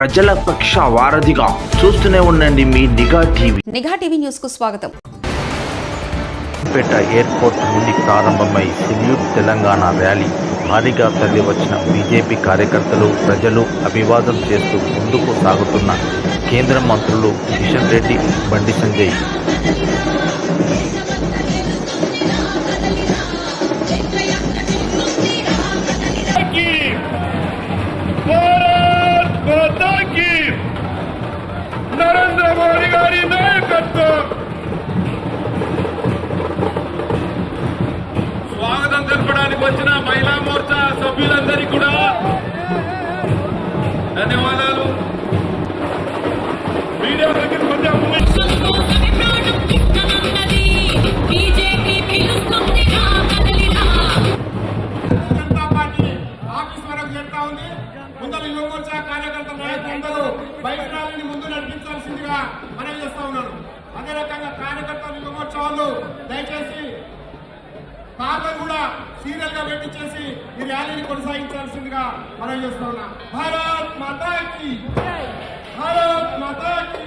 ప్రజల పక్ష వారధిగా చూస్తూనే ఉండండి మీ నిఘా టీవీ. నిఘా టీవీ న్యూస్ కు స్వాగతం. పేట ఎయిర్పోర్ట్ నుండి ప్రారంభమై సెల్యూట్ తెలంగాణ ర్యాలీ భారీగా తరలి వచ్చిన బీజేపీ కార్యకర్తలు, ప్రజలు అభివాదం చేస్తూ ముందుకు సాగుతున్న కేంద్ర మంత్రులు కిషన్ రెడ్డి, బండి సంజయ్. నరేంద్ర మోడీ గారి నాయకత్వం స్వాగతం తెలపడానికి వచ్చిన మహిళా మోర్చా సభ్యులందరికీ కూడా ధన్యవాదాలు. మీడియా దగ్గర కొంచెం జనతా పార్టీ ఆఫీస్ వరకు చేస్తా ఉంది. ముందర యువ మోర్చా కార్యకర్త నాయకులందరూ బైక్ ర్యాలీని ముందు నడిపించాల్సిందిగా మనం చేస్తా ఉన్నాను. అదే రకంగా కార్యకర్తలు, యువ మోర్చా వాళ్ళు దయచేసి కార్లను కూడా సీరియల్ గా పెట్టించేసి ఈ ర్యాలీని కొనసాగించాల్సిందిగా మనం చేస్తా ఉన్నాం. భారత్ మాతాకి, భారత్ మాతాకి.